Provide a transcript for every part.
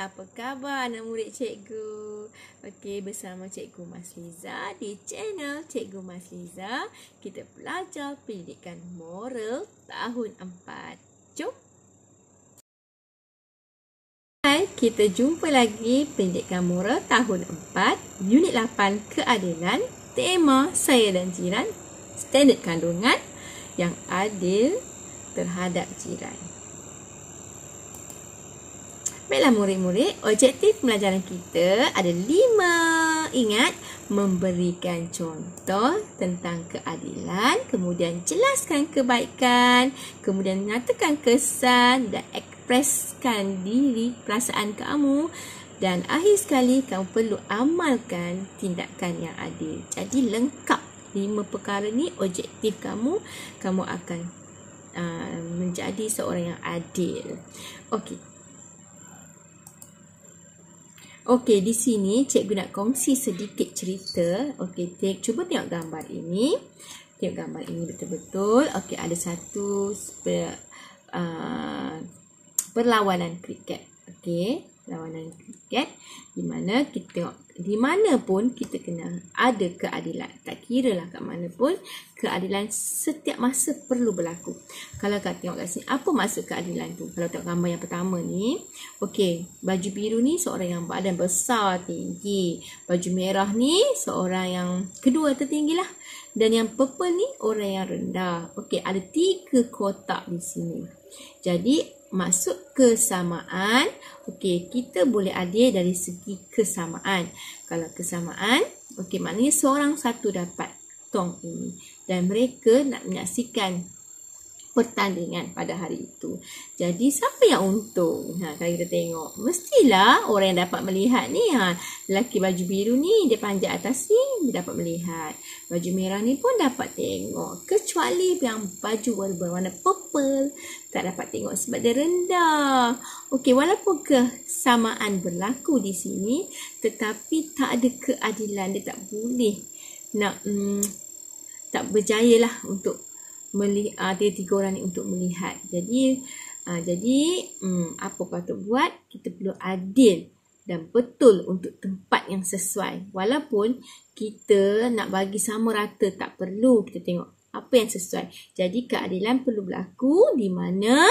apa khabar anak murid cikgu? Okey, bersama Cikgu Masliza di channel Cikgu Masliza, kita belajar pendidikan moral tahun 4. Jom. Hai, kita jumpa lagi pendidikan moral tahun 4, unit 8 keadilan, tema saya dan jiran, standard kandungan yang adil terhadap jiran. Baiklah murid-murid, objektif pelajaran kita ada 5. Ingat, memberikan contoh tentang keadilan, kemudian jelaskan kebaikan, kemudian nyatakan kesan dan ekspreskan diri, perasaan kamu, dan akhir sekali kamu perlu amalkan tindakan yang adil. Jadi lengkap 5 perkara ni objektif kamu akan menjadi seorang yang adil. Okey, di sini cikgu nak kongsi sedikit cerita. Okey, cuba tengok gambar ini. Tengok gambar ini betul-betul. Okey, ada satu perlawanan kriket. Okey, perlawanan kriket di mana kita tengok di mana pun kita kena ada keadilan. Tak kira lah kat mana pun, keadilan setiap masa perlu berlaku. Kalau kau tengok kat sini, apa maksud keadilan tu? Kalau tengok gambar yang pertama ni, okey, baju biru ni seorang yang badan besar, tinggi. Baju merah ni seorang yang kedua tertinggi lah. Dan yang purple ni orang yang rendah. Okey, ada 3 kotak di sini. Jadi maksud kesamaan, okey, kita boleh adil dari segi kesamaan. Kalau kesamaan, okey, maknanya seorang satu dapat tong ini dan mereka nak menyaksikan pertandingan pada hari itu. Jadi siapa yang untung? Kalau kita tengok, mestilah orang yang dapat melihat ni. Lelaki baju biru ni dia panjat atas ni, dia dapat melihat. Baju merah ni pun dapat tengok. Kecuali yang baju berwarna purple tak dapat tengok sebab dia rendah. Okey, walaupun kesamaan berlaku di sini, tetapi tak ada keadilan. Dia tak boleh nak tak berjaya lah untuk melihat 3 orang ni untuk melihat. Jadi apa patut buat? Kita perlu adil dan betul untuk tempat yang sesuai. Walaupun kita nak bagi sama rata, tak perlu, kita tengok apa yang sesuai. Jadi keadilan perlu berlaku di mana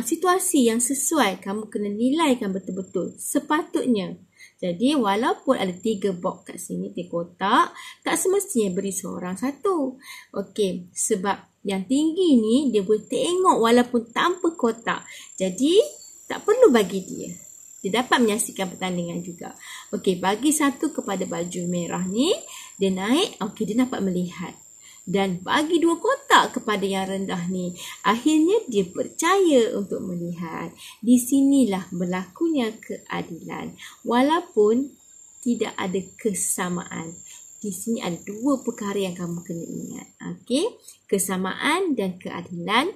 situasi yang sesuai kamu kena nilaikan betul-betul sepatutnya. Jadi walaupun ada 3 box kat sini, 3 kotak, tak semestinya beri seorang satu. Okey, sebab yang tinggi ni dia boleh tengok walaupun tanpa kotak. Jadi tak perlu bagi dia. Dia dapat menyaksikan pertandingan juga. Okey, bagi satu kepada baju merah ni, dia naik, okey, dia dapat melihat. Dan bagi 2 kotak kepada yang rendah ni, akhirnya dia percaya untuk melihat. Di sinilah berlakunya keadilan. Walaupun tidak ada kesamaan. Di sini ada 2 perkara yang kamu kena ingat. Okey, kesamaan dan keadilan.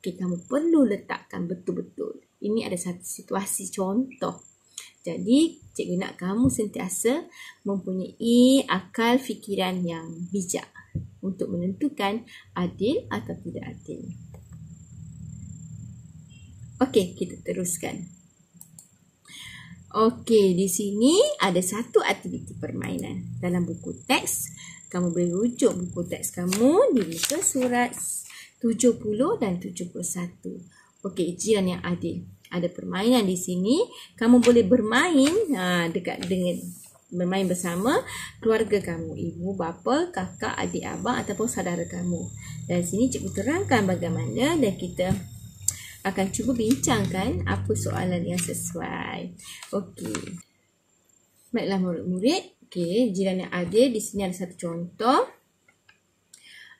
Okey, kamu perlu letakkan betul-betul. Ini ada satu situasi contoh. Jadi, cikgu nak kamu sentiasa mempunyai akal fikiran yang bijak untuk menentukan adil atau tidak adil. Okey, kita teruskan. Okey, di sini ada satu aktiviti permainan. Dalam buku teks, kamu boleh rujuk buku teks kamu di muka surat 70 dan 71. Okey, jiran yang adil. Ada permainan di sini. Kamu boleh bermain bermain bersama keluarga kamu, ibu, bapa, kakak, adik, abang ataupun saudara kamu. Dan sini cikgu terangkan bagaimana dan kita akan cuba bincangkan apa soalan yang sesuai. Okey. Baiklah murid-murid. Okey, jiran yang adil, di sini ada satu contoh.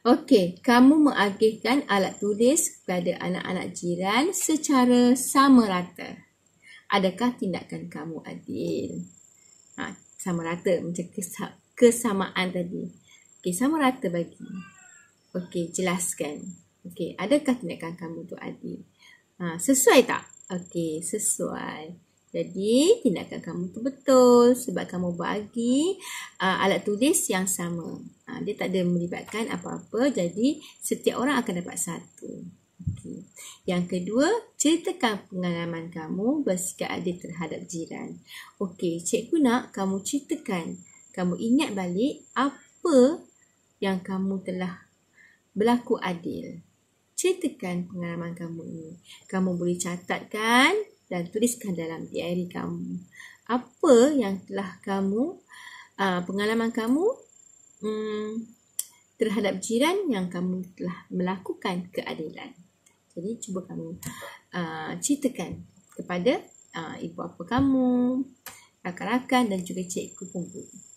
Okey, kamu mengagihkan alat tulis kepada anak-anak jiran secara sama rata. Adakah tindakan kamu adil? Sama rata macam kesamaan tadi. Okey, sama rata bagi. Okey, jelaskan. Okey, adakah tindakan kamu tu adil? Sesuai tak? Okey, sesuai. Jadi, tindakan kamu tu betul sebab kamu bagi alat tulis yang sama. Dia tak ada melibatkan apa-apa, jadi setiap orang akan dapat 1. Okey. Yang kedua, ceritakan pengalaman kamu bersikap adil terhadap jiran. Okey, cikgu nak kamu ceritakan, kamu ingat balik apa yang kamu telah berlaku adil. Ceritakan pengalaman kamu ini. Kamu boleh catatkan dan tuliskan dalam diary kamu. Apa yang telah kamu, pengalaman kamu terhadap jiran yang kamu telah melakukan keadilan. Jadi cuba kamu ceritakan kepada ibu bapa kamu, rakan-rakan dan juga cikgu pun boleh.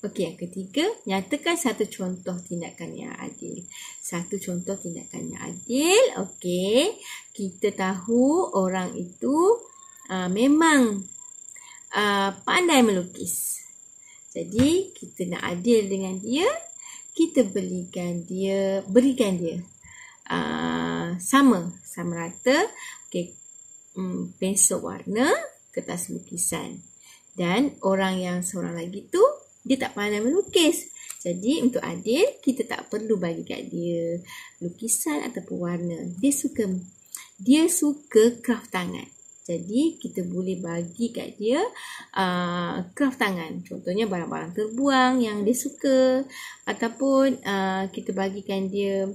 Okey, yang ketiga, nyatakan satu contoh tindakan yang adil. Satu contoh tindakan yang adil, okey. Kita tahu orang itu memang pandai melukis. Jadi, kita nak adil dengan dia, kita berikan dia sama rata, okey, pensel warna, kertas lukisan. Dan orang yang seorang lagi tu dia tak pandai melukis. Jadi untuk adil, kita tak perlu bagi kat dia lukisan ataupun warna. Dia suka craft tangan. Jadi kita boleh bagi kat dia craft tangan. Contohnya barang-barang terbuang yang dia suka, ataupun kita bagikan dia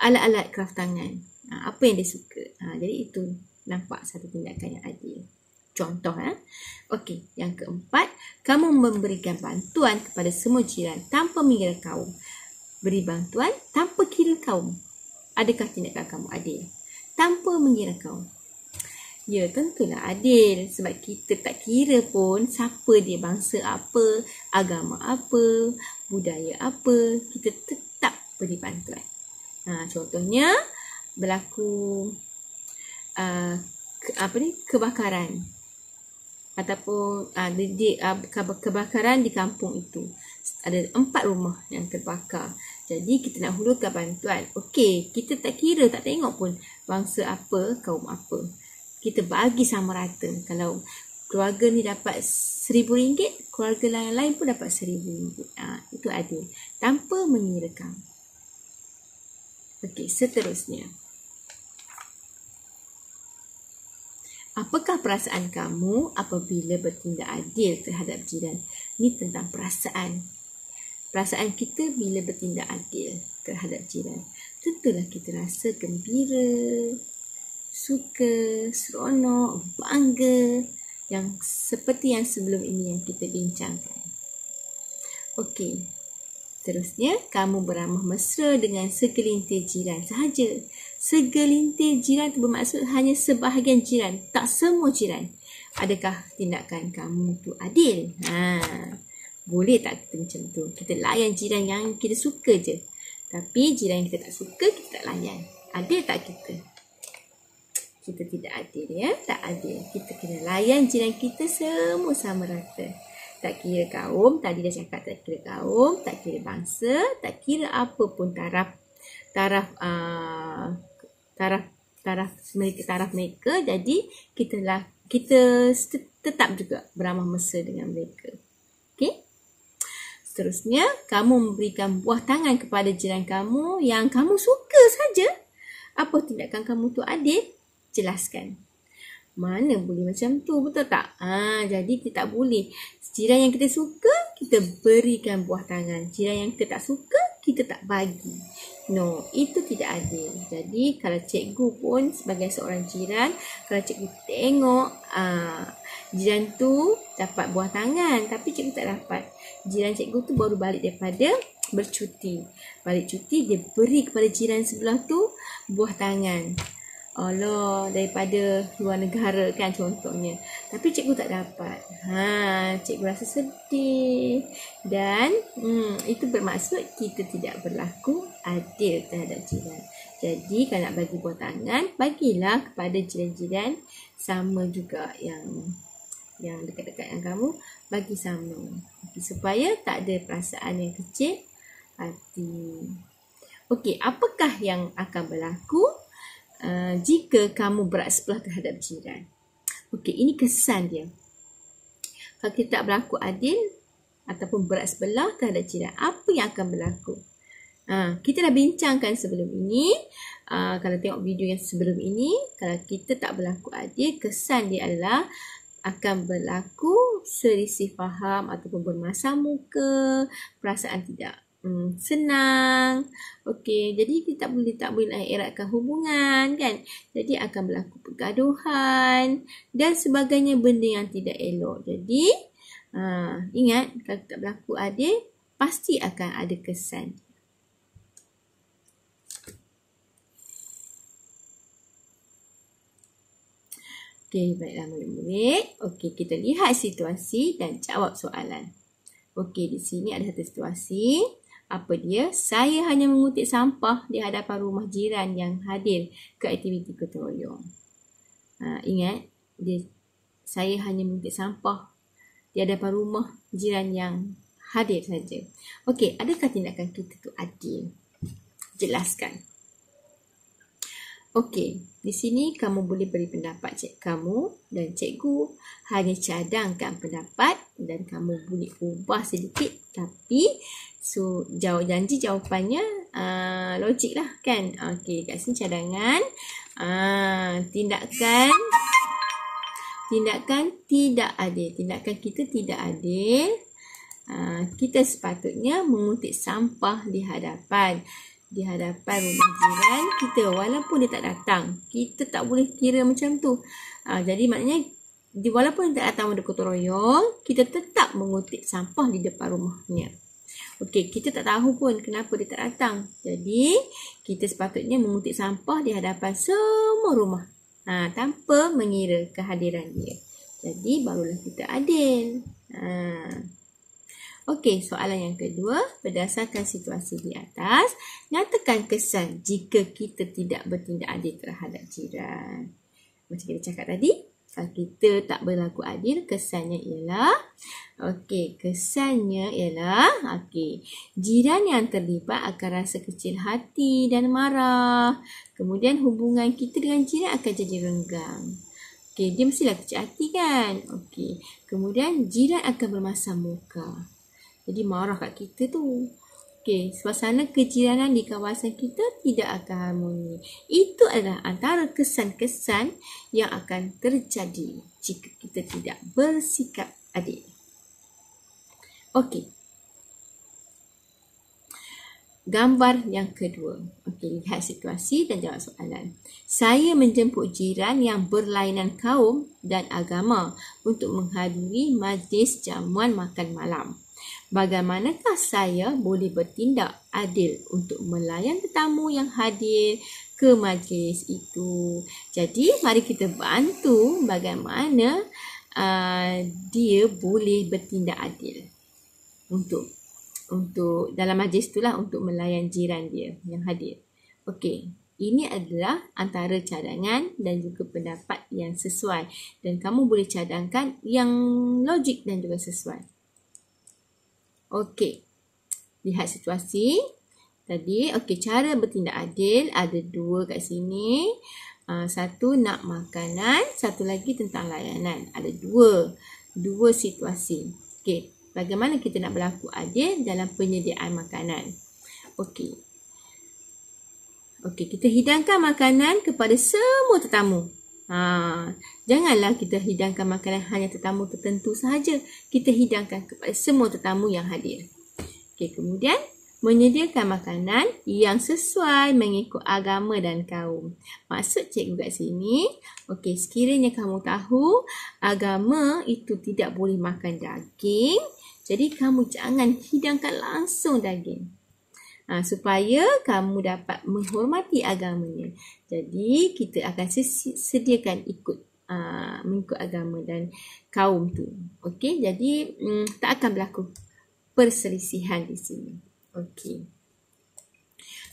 alat-alat craft tangan. Apa yang dia suka. Jadi itu nampak satu tindakan yang adil. Contoh. Okey, yang keempat, kamu memberikan bantuan kepada semua jiran tanpa mengira kaum. Beri bantuan tanpa kira kaum. Adakah tindakan kamu adil? Tanpa mengira kaum. Ya, tentulah adil. Sebab kita tak kira pun siapa dia, bangsa apa, agama apa, budaya apa. Kita tetap beri bantuan. Contohnya, berlaku kebakaran. Ataupun kebakaran di kampung itu. Ada 4 rumah yang terbakar. Jadi kita nak hulurkan bantuan. Okey, kita tak kira, tak tengok pun bangsa apa, kaum apa. Kita bagi sama rata. Kalau keluarga ni dapat RM1,000, keluarga lain pun dapat RM1,000. Itu adil. Tanpa mengira kaum. Okey, seterusnya. Apakah perasaan kamu apabila bertindak adil terhadap jiran? Ini tentang perasaan. Perasaan kita bila bertindak adil terhadap jiran. Tentulah kita rasa gembira, suka, seronok, bangga. Yang seperti yang sebelum ini yang kita bincangkan. Okey. Seterusnya, kamu beramah mesra dengan segelintir jiran sahaja. Segelintir jiran itu bermaksud hanya sebahagian jiran, tak semua jiran. Adakah tindakan kamu tu adil? Boleh tak kita macam tu? Kita layan jiran yang kita suka je. Tapi jiran yang kita tak suka, kita tak layan. Adil tak kita? Kita tidak adil, ya? Tak adil. Kita kena layan jiran kita semua sama rata. Tak kira kaum, tadi dah cakap tak kira kaum, tak kira bangsa, tak kira apa pun taraf mereka. Jadi kita tetap juga beramah mesra dengan mereka. Okey? Seterusnya, kamu memberikan buah tangan kepada jiran kamu yang kamu suka saja. Apa tindakan kamu tu adil? Jelaskan. Mana boleh macam tu, betul tak? Jadi kita tak boleh. Jiran yang kita suka, kita berikan buah tangan. Jiran yang kita tak suka, kita tak bagi. No, itu tidak adil. Jadi kalau cikgu pun sebagai seorang jiran, kalau cikgu tengok jiran tu dapat buah tangan, tapi cikgu tak dapat. Jiran cikgu tu baru balik daripada bercuti. Balik cuti, dia beri kepada jiran sebelah tu buah tangan. Allah, daripada luar negara kan contohnya. Tapi cikgu tak dapat. Cikgu rasa sedih. Dan itu bermaksud kita tidak berlaku adil terhadap jiran. Jadi kalau nak bagi buah tangan, bagilah kepada jiran-jiran sama juga yang dekat-dekat yang kamu, bagi sama. Supaya tak ada perasaan yang kecil hati. Okey, apakah yang akan berlaku jika kamu berat sebelah terhadap jiran? Okey, ini kesan dia. Kalau kita tak berlaku adil ataupun berat sebelah terhadap jiran, apa yang akan berlaku? Kita dah bincangkan sebelum ini. Kalau tengok video yang sebelum ini, kalau kita tak berlaku adil, kesan dia adalah akan berlaku selisih faham ataupun bermasam muka, perasaan tidak senang. Okey, jadi kita tak boleh nak eratkan hubungan kan. Jadi akan berlaku pergaduhan dan sebagainya, benda yang tidak elok. Jadi ingat, kalau tak berlaku adil, pasti akan ada kesan. Okey, baiklah murid-murid. Okey, kita lihat situasi dan jawab soalan. Okey, di sini ada satu situasi. Apa dia? Saya hanya mengutip sampah di hadapan rumah jiran yang hadir ke aktiviti gotong royong. Ingat, saya hanya mengutip sampah di hadapan rumah jiran yang hadir saja. Okey, adakah tindakan kita tu adil? Jelaskan. Okey, di sini kamu boleh beri pendapat kamu dan cikgu hanya cadangkan pendapat dan kamu boleh ubah sedikit, tapi janji jawapannya logik lah kan. Okey, kat sini cadangan. Tindakan tidak adil. Tindakan kita tidak adil. Kita sepatutnya mengutip sampah di hadapan rumah jiran kita, walaupun dia tak datang. Kita tak boleh kira macam tu. Jadi maknanya walaupun dia tak datang pada gotong royong, kita tetap mengutip sampah di depan rumahnya. Okey, kita tak tahu pun kenapa dia tak datang. Jadi kita sepatutnya mengutip sampah di hadapan semua rumah, tanpa mengira kehadiran dia. Jadi barulah kita adil. Okey, soalan yang kedua, berdasarkan situasi di atas, nyatakan kesan jika kita tidak bertindak adil terhadap jiran. Macam kita cakap tadi, kalau kita tak berlaku adil, kesannya ialah, jiran yang terlibat akan rasa kecil hati dan marah. Kemudian hubungan kita dengan jiran akan jadi renggang. Okey, dia mestilah kecil hati kan? Okey, kemudian jiran akan bermasam muka. Jadi marah kat kita tu. Okey, suasana kejiranan di kawasan kita tidak akan harmoni. Itu adalah antara kesan-kesan yang akan terjadi jika kita tidak bersikap adil. Okey. Gambar yang kedua. Okey, lihat situasi dan jawab soalan. Saya menjemput jiran yang berlainan kaum dan agama untuk menghadiri majlis jamuan makan malam. Bagaimanakah saya boleh bertindak adil untuk melayan tetamu yang hadir ke majlis itu? Jadi, mari kita bantu bagaimana dia boleh bertindak adil untuk dalam majlis itulah, untuk melayan jiran dia yang hadir. Okey, ini adalah antara cadangan dan juga pendapat yang sesuai, dan kamu boleh cadangkan yang logik dan juga sesuai. Okey, lihat situasi tadi. Okey, cara bertindak adil ada dua kat sini. Satu nak makanan, satu lagi tentang layanan. Ada dua situasi. Okey, bagaimana kita nak berlaku adil dalam penyediaan makanan? Okey, kita hidangkan makanan kepada semua tetamu. Janganlah kita hidangkan makanan hanya tetamu tertentu sahaja. Kita hidangkan kepada semua tetamu yang hadir. Okey, kemudian menyediakan makanan yang sesuai mengikut agama dan kaum. Maksud cikgu kat sini, okey, sekiranya kamu tahu agama itu tidak boleh makan daging, jadi kamu jangan hidangkan langsung daging. Supaya kamu dapat menghormati agamanya. Jadi kita akan sediakan mengikut agama dan kaum tu. Okey, jadi tak akan berlaku perselisihan di sini. Okey.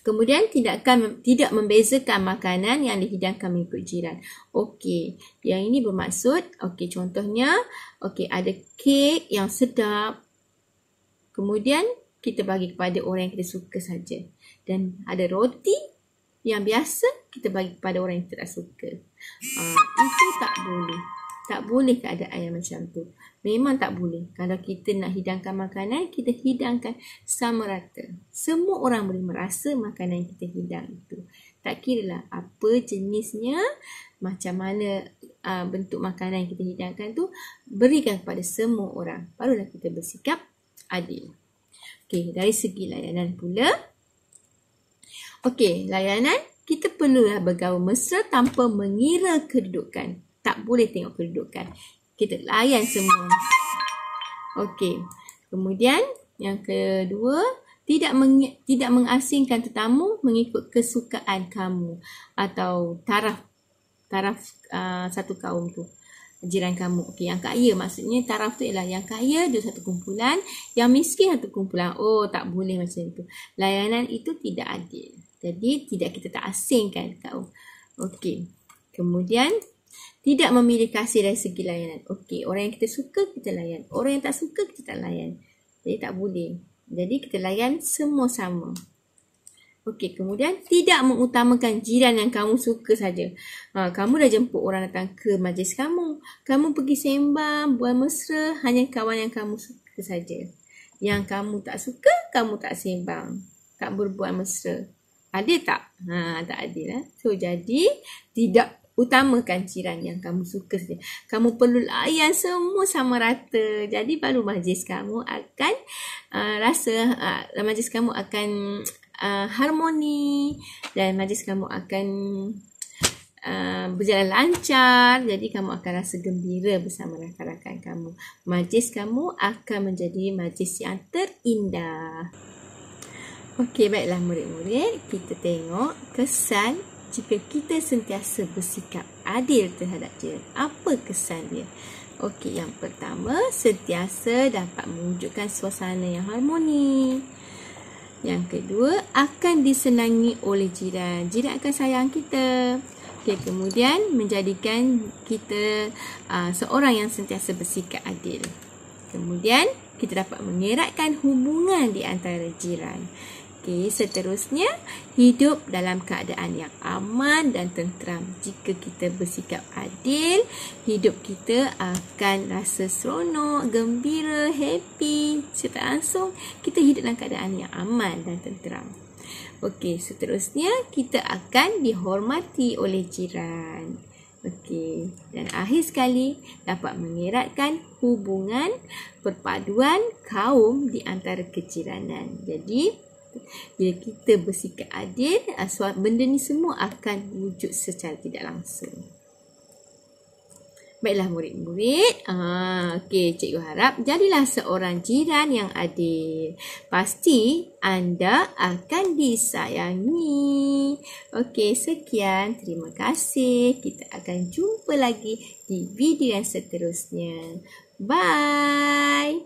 Kemudian tidak membezakan makanan yang dihidangkan mengikut jiran. Okey, yang ini bermaksud, okey, contohnya, okey, ada kek yang sedap. Kemudian kita bagi kepada orang yang kita suka saja. Dan ada roti yang biasa kita bagi kepada orang yang tidak suka. Itu tak boleh. Tak boleh keadaan yang macam tu. Memang tak boleh. Kalau kita nak hidangkan makanan, kita hidangkan sama rata. Semua orang boleh merasa makanan yang kita hidang itu. Tak kiralah apa jenisnya, macam mana bentuk makanan yang kita hidangkan tu, berikan kepada semua orang. Barulah kita bersikap adil. Okey, dari segi layanan pula. Okey, layanan kita perlulah bergaul mesra tanpa mengira kedudukan. Tak boleh tengok kedudukan. Kita layan semua. Okey. Kemudian yang kedua, tidak mengasingkan tetamu mengikut kesukaan kamu atau taraf satu kaum tu. Jiran kamu. Okey, yang kaya maksudnya taraf tu ialah yang kaya dia satu kumpulan, yang miskin satu kumpulan. Oh, tak boleh macam tu. Layanan itu tidak adil. Jadi tidak kita tak asingkan kaum. Okey. Kemudian tidak memilih kasih dari segi layanan. Okey, orang yang kita suka kita layan. Orang yang tak suka kita tak layan. Jadi tak boleh. Jadi kita layan semua sama. Okey, kemudian tidak mengutamakan jiran yang kamu suka saja. Kamu dah jemput orang datang ke majlis kamu. Kamu pergi sembang, buat mesra, hanya kawan yang kamu suka saja. Yang kamu tak suka, kamu tak sembang. Tak berbuat mesra. Adil tak? Tak adil. So, jadi tidak utamakan jiran yang kamu suka saja. Kamu perlu layan semua sama rata. Jadi baru majlis kamu akan majlis kamu akan harmoni dan majlis kamu akan berjalan lancar. Jadi kamu akan rasa gembira bersama rakan-rakan kamu. Majlis kamu akan menjadi majlis yang terindah. Okey, baiklah murid-murid, kita tengok kesan jika kita sentiasa bersikap adil terhadap jiran. Apa kesan dia? Okey, yang pertama, sentiasa dapat mewujudkan suasana yang harmoni. Yang kedua, akan disenangi oleh jiran. Jiran akan sayang kita. Okey, kemudian menjadikan kita seorang yang sentiasa bersikap adil. Kemudian, kita dapat mengeratkan hubungan di antara jiran. Okey, seterusnya, hidup dalam keadaan yang aman dan tenteram. Jika kita bersikap adil, hidup kita akan rasa seronok, gembira, happy. Secara langsung, kita hidup dalam keadaan yang aman dan tenteram. Okey, seterusnya, kita akan dihormati oleh jiran. Okey, dan akhir sekali, dapat mengeratkan hubungan perpaduan kaum di antara kejiranan. Jadi, bila kita bersikap adil, benda ni semua akan wujud secara tidak langsung. Baiklah murid-murid, okey, cikgu harap jadilah seorang jiran yang adil. Pasti anda akan disayangi. Okey, sekian. Terima kasih. Kita akan jumpa lagi di video yang seterusnya. Bye.